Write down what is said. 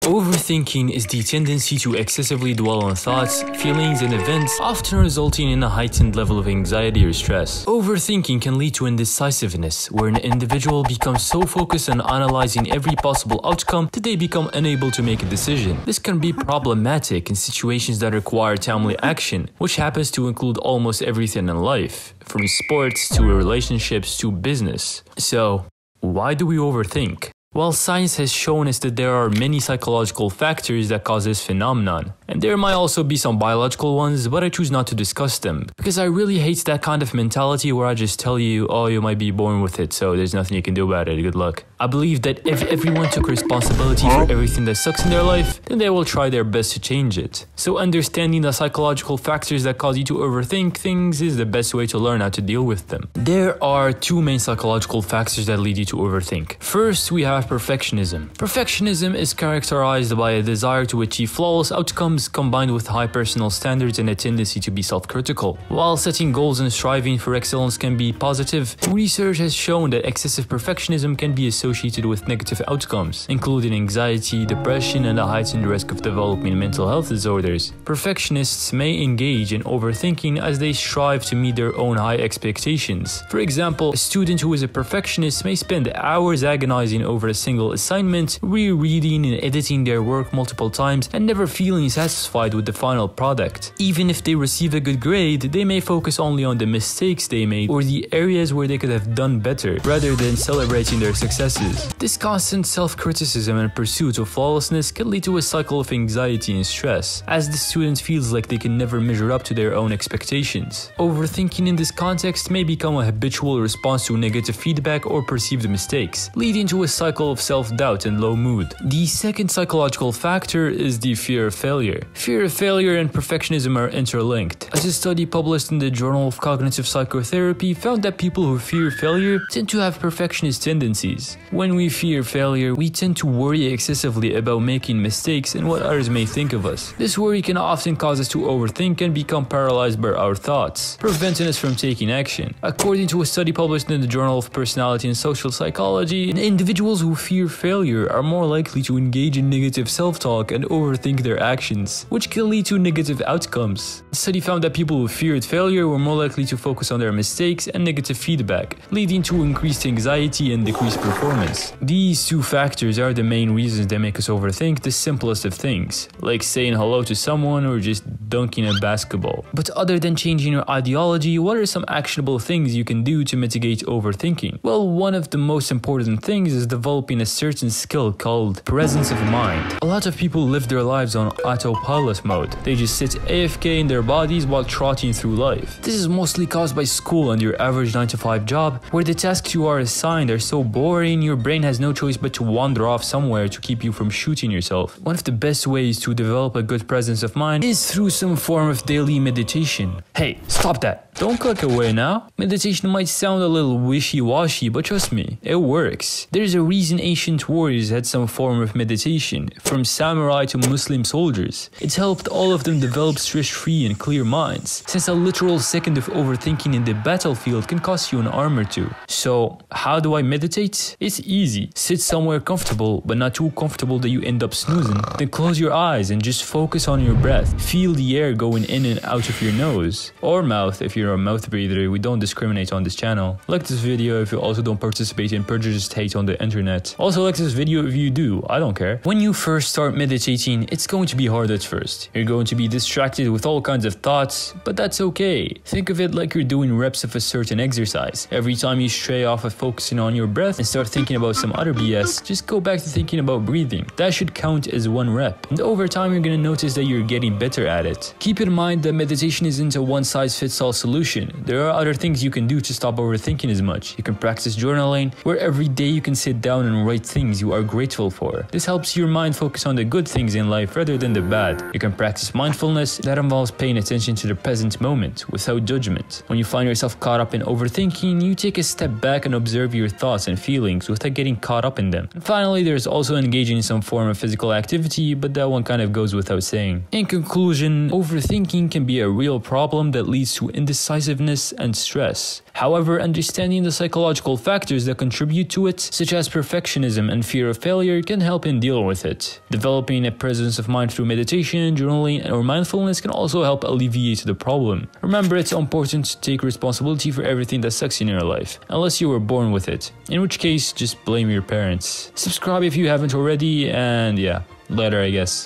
Overthinking is the tendency to excessively dwell on thoughts, feelings, and events, often resulting in a heightened level of anxiety or stress. Overthinking can lead to indecisiveness, where an individual becomes so focused on analyzing every possible outcome that they become unable to make a decision. This can be problematic in situations that require timely action, which happens to include almost everything in life, from sports to relationships to business. So, why do we overthink? Well, science has shown us that there are many psychological factors that cause this phenomenon, and there might also be some biological ones, but I choose not to discuss them, because I really hate that kind of mentality where I just tell you, oh, you might be born with it, so there's nothing you can do about it, good luck. I believe that if everyone took responsibility for everything that sucks in their life, then they will try their best to change it. So understanding the psychological factors that cause you to overthink things is the best way to learn how to deal with them. There are two main psychological factors that lead you to overthink. First, we have perfectionism. Perfectionism is characterized by a desire to achieve flawless outcomes combined with high personal standards and a tendency to be self-critical. While setting goals and striving for excellence can be positive, research has shown that excessive perfectionism can be associated with negative outcomes, including anxiety, depression, and a heightened risk of developing mental health disorders. Perfectionists may engage in overthinking as they strive to meet their own high expectations. For example, a student who is a perfectionist may spend hours agonizing over a single assignment, rereading and editing their work multiple times, and never feeling satisfied with the final product. Even if they receive a good grade, they may focus only on the mistakes they made or the areas where they could have done better, rather than celebrating their successes. This constant self-criticism and pursuit of flawlessness can lead to a cycle of anxiety and stress, as the student feels like they can never measure up to their own expectations. Overthinking in this context may become a habitual response to negative feedback or perceived mistakes, leading to a cycle of self-doubt and low mood. The second psychological factor is the fear of failure. Fear of failure and perfectionism are interlinked, as a study published in the Journal of Cognitive Psychotherapy found that people who fear failure tend to have perfectionist tendencies. When we fear failure, we tend to worry excessively about making mistakes and what others may think of us. This worry can often cause us to overthink and become paralyzed by our thoughts, preventing us from taking action. According to a study published in the Journal of Personality and Social Psychology, individuals who fear failure are more likely to engage in negative self-talk and overthink their actions, which can lead to negative outcomes. The study found that people who feared failure were more likely to focus on their mistakes and negative feedback, leading to increased anxiety and decreased performance. These two factors are the main reasons that make us overthink the simplest of things, like saying hello to someone or just dunking a basketball. But other than changing your ideology, what are some actionable things you can do to mitigate overthinking? Well, one of the most important things is developing a certain skill called presence of mind. A lot of people live their lives on autopilot mode. They just sit AFK in their bodies while trotting through life. This is mostly caused by school and your average 9-to-5 job, where the tasks you are assigned are so boring your brain has no choice but to wander off somewhere to keep you from shooting yourself. One of the best ways to develop a good presence of mind is through some form of daily meditation. Hey, stop that! Don't click away now. Meditation might sound a little wishy-washy, but trust me, it works. There's a reason ancient warriors had some form of meditation, from samurai to Muslim soldiers. It's helped all of them develop stress-free and clear minds, since a literal second of overthinking in the battlefield can cost you an arm or two. So, how do I meditate? It's easy. Sit somewhere comfortable, but not too comfortable that you end up snoozing. Then close your eyes and just focus on your breath. Feel the air going in and out of your nose, or mouth if you're a mouth breather. We don't discriminate on this channel. Like this video if you also don't participate in prejudiced hate on the internet. Also like this video if you do, I don't care. When you first start meditating, it's going to be hard at first. You're going to be distracted with all kinds of thoughts, but that's okay. Think of it like you're doing reps of a certain exercise. Every time you stray off of focusing on your breath and start thinking about some other BS, just go back to thinking about breathing. That should count as one rep. And over time you're gonna notice that you're getting better at it. Keep in mind that meditation isn't a one-size-fits-all solution. There are other things you can do to stop overthinking as much. You can practice journaling, where every day you can sit down and write things you are grateful for. This helps your mind focus on the good things in life rather than the bad. You can practice mindfulness. That involves paying attention to the present moment without judgment. When you find yourself caught up in overthinking, you take a step back and observe your thoughts and feelings without getting caught up in them. And finally, there's also engaging in some form of physical activity, but that one kind of goes without saying. In conclusion, conclusion, overthinking can be a real problem that leads to indecisiveness and stress. However, understanding the psychological factors that contribute to it, such as perfectionism and fear of failure, can help in dealing with it. Developing a presence of mind through meditation, journaling, or mindfulness can also help alleviate the problem. Remember, it's important to take responsibility for everything that sucks in your life, unless you were born with it, in which case, just blame your parents. Subscribe if you haven't already, and yeah, later I guess.